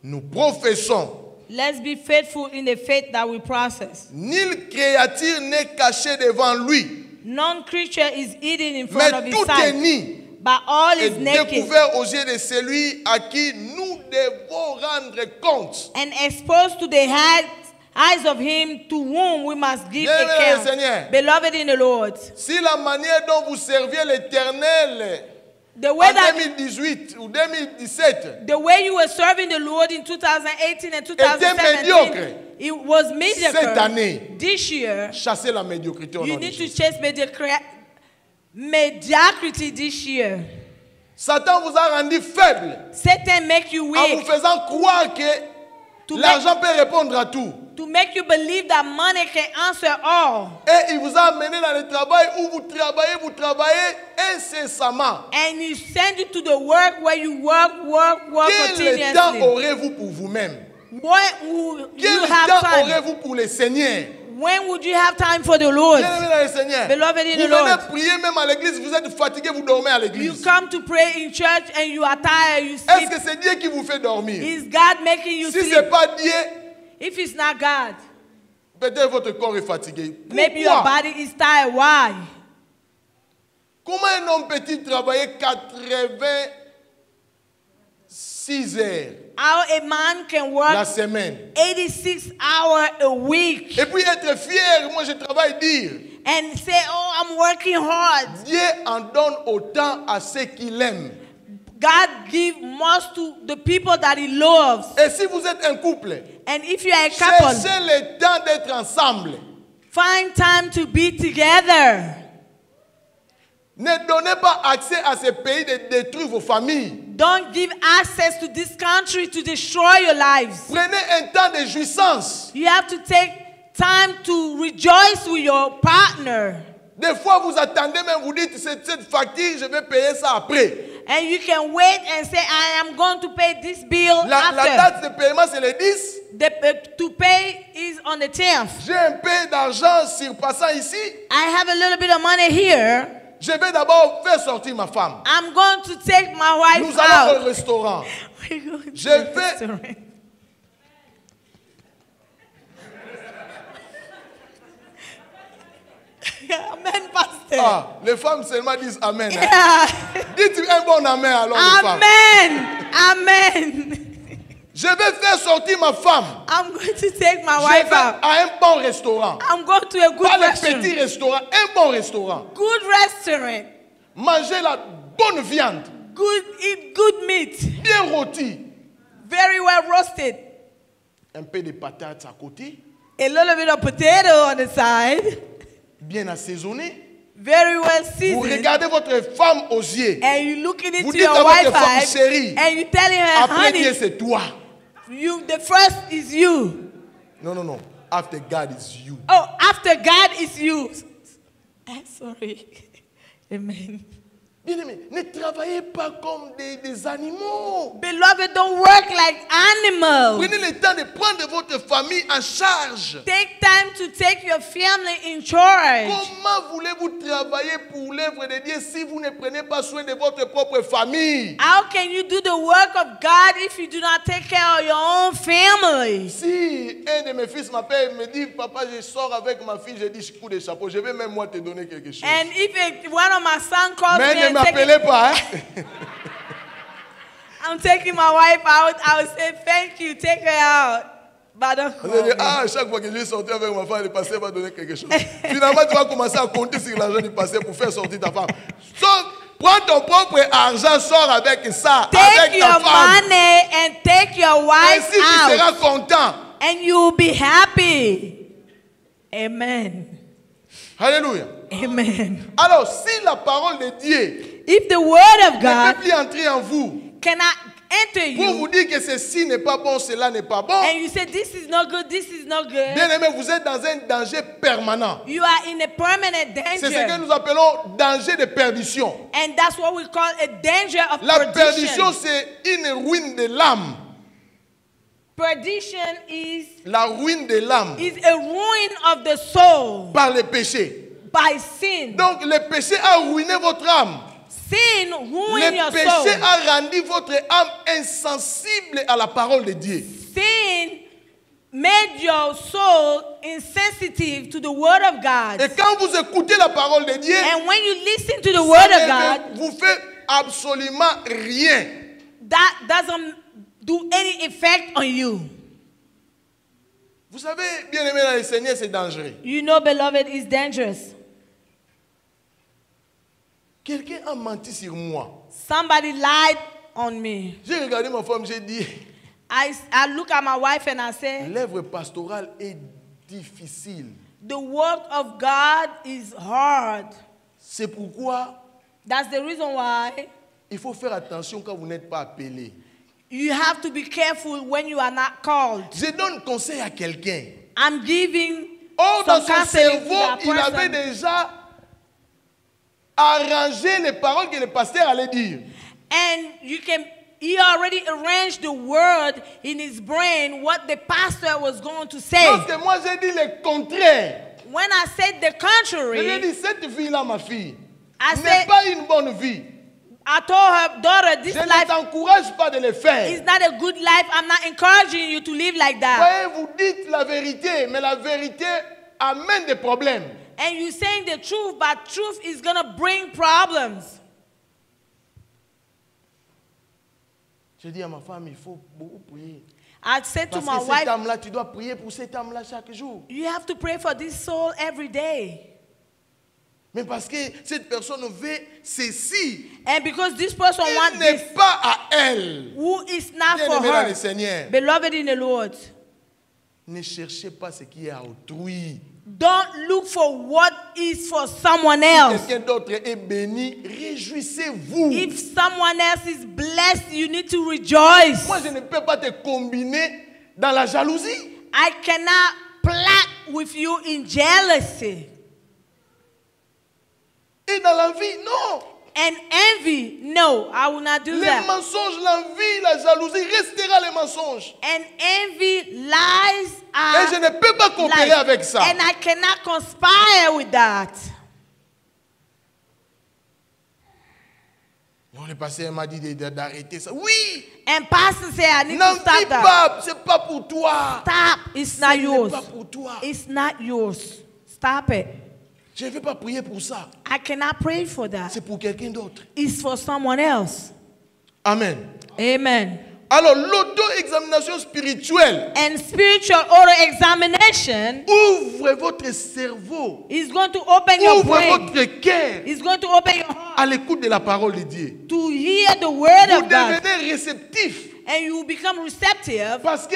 Nous professons.
Let's be faithful in the faith that we process.
Nulle créature n'est cachée devant lui,
None creature is hidden in front
mais
of his
tout est
sight,
nu
but all
et
is naked
découvert aux yeux de celui à qui nous devons rendre compte.
and exposed to the eyes of him to whom we must give
Bien-aimé dans le
account.
Seigneur.
Beloved in the Lord,
Si la manière dont vous serviez l'Éternel
the way
en
that
2018 ou 2017
the way you were serving the Lord in 2018 and
médiocre.
2017, it was mediocre.
Cette année,
This year,
chassez la médiocrité au
you
nom de
need to
Jésus.
chase mediocrity this year.
Satan vous a rendu faible
Satan make you
en vous
weak
faisant croire que
to
l'argent peut répondre à tout.
make you believe that money can answer all.
Et il vous a amené dans le travail où vous travaillez incessamment.
And he send you to the work where you work
Quel temps
continuously.
aurez-vous pour vous-même?
What would you
Quel
have
temps
time?
aurez-vous pour le Seigneur?
When would you have time for the Lord?
Bien-aimé dans le Seigneur,
Beloved in
vous
the
venez
Lord.
prier même à l'église, vous êtes fatigué, vous dormez à
You
l'église.
come to pray in church and you are tired, you
Est-ce
sleep.
que c'est Dieu qui vous fait dormir?
Is God making you
Si ce
sleep?
n'est pas Dieu,
If it's not God,
peut-être votre corps est fatigué.
maybe your
Pourquoi?
body is tired. Why?
Comment un homme peut-il travailler 86 heures
How a man can
la
work
semaine
86 hours a week
et puis être fier, moi je travaille dire.
and say, oh, I'm working hard.
Dieu en donne autant à ceux qu'il aime.
God gives most to the people that he loves.
Et si vous êtes un couple,
And if you are a couple,
cherchez le temps d'être ensemble.
find time to be together.
Ne donnez pas accès à ce pays de détruire vos familles.
Don't give access to this country to destroy your lives.
Prenez un temps de jouissance.
You have to take time to rejoice with your partner.
Des fois, vous attendez même, vous dites, cette facture, je vais payer ça après.
And you can wait and say, I am going to pay this bill
La
after.
date de paiement, c'est le 10.
To pay is on the 10th.
J'ai un peu d'argent surpassant ici.
I have a little bit of money here.
Je vais d'abord faire sortir ma femme.
I'm going to take my wife
Nous allons au
out.
restaurant.
We're going to
Je
the
vais-
restaurant. Amen, pastor.
Ah, les femmes seulement disent Amen. Hein.
Yeah.
Dites un bon Amen alors, les femmes.
Amen. Amen.
Je vais faire sortir ma femme.
I'm going to take my
Je
wife
vais
out.
à un bon restaurant.
I'm going to a good
Pas le
restaurant.
petit restaurant, un bon restaurant.
Good restaurant.
Manger la bonne viande,
Good eat good meat.
bien rôtie.
Very well roasted.
Un peu de patates à côté,
A little bit of potato on the side.
bien assaisonné.
Very well
Vous
seasoned.
regardez votre femme aux yeux.
And you looking
Vous
into
dites
your
à votre
wife
femme,
eyes.
chérie,
And you telling her,
après Dieu,
honey,
c'est toi.
the first is you.
Non, non, non. After God is you.
Oh, after God is you. I'm sorry. Amen.
Bien-aimés, ne travaillez pas comme des animaux.
Beloved, don't work like animals.
Prenez le temps de prendre votre famille en charge.
Take time to take your family in charge.
Comment voulez-vous travailler pour l'œuvre de Dieu si vous ne prenez pas soin de votre propre famille?
How can you do the work of God if you do not take care of your own family?
Si un de mes fils m'appelle et me dit, papa, je sors avec ma fille, je dis, coup de chapeau, je vais même moi te donner quelque chose.
And if one of my sons calls
Mais
me
ne
and
m'appelez pas, hein?
I'm taking my wife out, I will say, thank you, take her out. But don't
Vous
call
allez dire,
me.
ah, chaque fois que je vais sortir avec ma femme, le pasteur va donner quelque chose. Finalement, tu vas commencer à compter sur l'argent du pasteur pour faire sortir ta femme. Prends ton propre argent, sors avec ça,
Take
avec ta
your
femme.
money and take your wife
Ainsi, tu seras
out.
content.
And you'll be happy. Amen.
Alléluia.
Amen.
Alors, si la parole de Dieu
If the word of
ne
God
peut plus entrer en vous
cannot enter
pour
you,
vous dire que ceci n'est pas bon, cela n'est pas bon,
and you say, this is not good, this is not good,
bien aimé, vous êtes dans un danger permanent.
you are in a permanent
C'est ce que
danger.
nous appelons danger de perdition.
And that's what we call a danger of
La perdition,
perdition.
c'est une ruine de l'âme.
Perdition is
La ruine de l'âme
a ruin of the soul
par le péché.
by sin.
Donc, le péché a ruiné votre âme.
Sin ruin
Le
your
péché
soul.
a rendu votre âme insensible à la parole de Dieu.
Sin made your soul insensitive to the word of God.
Et quand vous écoutez la parole de Dieu,
And when you listen to the word of God,
ça ne vous fait absolument rien.
that doesn't do any effect on you.
Vous savez, bien aimé dans le Seigneur, c'est dangereux.
You know, beloved, is dangerous.
Quelqu'un a menti sur moi.
Somebody lied on me.
J'ai regardé ma femme, j'ai dit,
I look at my wife and I say,
l'œuvre pastorale est difficile.
the work of God is hard.
C'est pourquoi
That's the reason why
il faut faire attention quand vous n'êtes pas appelé.
you have to be careful when you are not called.
Je donne conseil à quelqu'un.
I'm giving
Oh, dans
some
son
counseling to
cerveau,
that
il avait
person.
déjà arrangé les paroles que le pasteur allait dire.
And he already arranged the word in his brain what the pastor was going to say.
Lorsque moi j'ai dit le contraire,
When I said the
je lui ai
contrary,
dit, cette fille-là, ma fille,
I
n'est
said,
pas une bonne vie.
I told her, daughter, this
Je ne
life
t'encourage pas de le
is
faire.
not a good life. I'm not encouraging you to live like that.
Voyez, vous dites la vérité, mais la vérité amène des problèmes.
And you're saying the truth, but truth is going to bring problems.
Je dis à ma femme, il faut beaucoup prier.
I said to
Parce
my
que cette
wife,
âme-là, tu dois prier pour cette âme-là chaque jour.
you have to pray for this soul every day.
Mais parce que cette personne veut ceci,
And because this person
il
wants
n'est
this,
pas à elle.
who is not for
Bien-aimé dans le
her,
Seigneur,
beloved in the Lord,
ne cherchez pas ce qui est à autrui.
don't look for what is for someone else.
Quelqu'un d'autre est béni, réjouissez-vous.
If someone else is blessed, you need to rejoice.
Moi, je ne peux pas te combiner dans la jalousie.
I cannot plot with you in jealousy.
Et dans la vie, non.
And envy, no, I will not do
Les
that.
mensonges, l'envie, la jalousie, restera les mensonges.
And envy, lies
Et je
are
ne peux pas coopérer
lies.
avec ça.
And I cannot conspire with that.
Le pasteur m'a dit d'arrêter ça. Oui,
And pastor said, I need to
n'envie
stop that.
pas, c'est pas pour toi.
Stop. It's not
Ce n'est
yours.
pas pour toi.
It's not yours. Stop it.
Je ne vais pas prier pour ça.
I cannot pray for that.
C'est pour quelqu'un d'autre.
It's for someone else.
Amen.
Amen.
Alors, l'auto-examination spirituelle
And spiritual auto-examination
ouvre votre cerveau,
is going to open your
ouvre
brain.
votre cœur
It's going to open your heart
à l'écoute de la parole de Dieu.
to hear the word
Vous
of God.
devenez réceptif
And you become receptive
parce que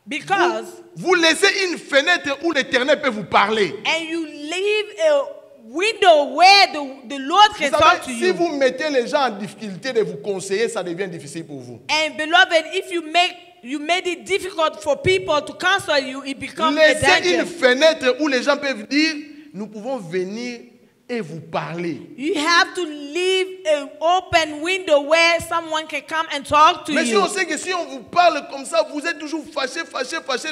because
vous laissez une fenêtre où l'Éternel peut vous parler.
and you leave a window where the Lord
Vous
can
savez,
talk to
si
you.
vous mettez les gens en difficulté de vous conseiller, ça devient difficile pour vous.
And beloved, if you made it difficult for people to counsel you, it becomes a
Laissez une
danger.
fenêtre où les gens peuvent dire, nous pouvons venir et vous parler.
You have to leave an open window where someone can come and talk to
Mais si
you.
on sait que si on vous parle comme ça, vous êtes toujours fâché,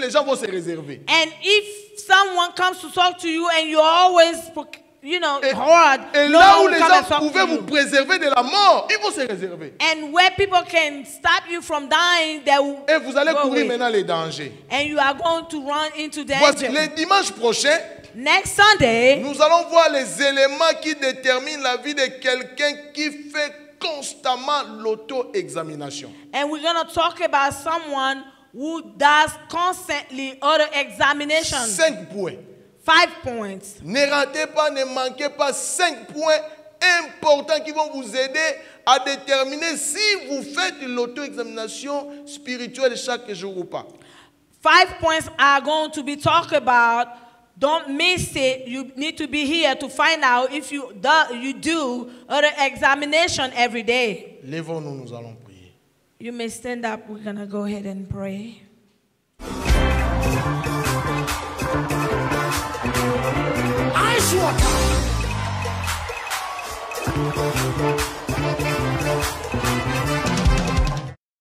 les gens vont se réserver.
And if someone comes to talk to you and you're always, hard,
Et
no
là où
one
les
will come
gens
and talk
pouvaient
to
vous
you.
préserver de la mort, ils vont se réserver.
And where people can stop you from dying, they will
Et vous allez
go
courir
away.
maintenant les dangers.
And you are going to run into
Voici,
danger.
le dimanche prochain,
Next Sunday,
nous allons voir les éléments qui déterminent la vie de quelqu'un qui fait constamment l'auto-examination.
and we're going to talk about someone who does constantly auto-examination.
5 points.
5 points.
Ne ratez pas, ne manquez pas 5 points importants qui vont vous aider à déterminer si vous faites l'auto-examination spirituelle chaque jour ou pas.
5 points are going to be talked about. Don't miss it. You need to be here to find out if you do auto-examination every day.
Lèvons-nous, nous allons prier.
You may stand up. We're going to go ahead and pray.
Ice water.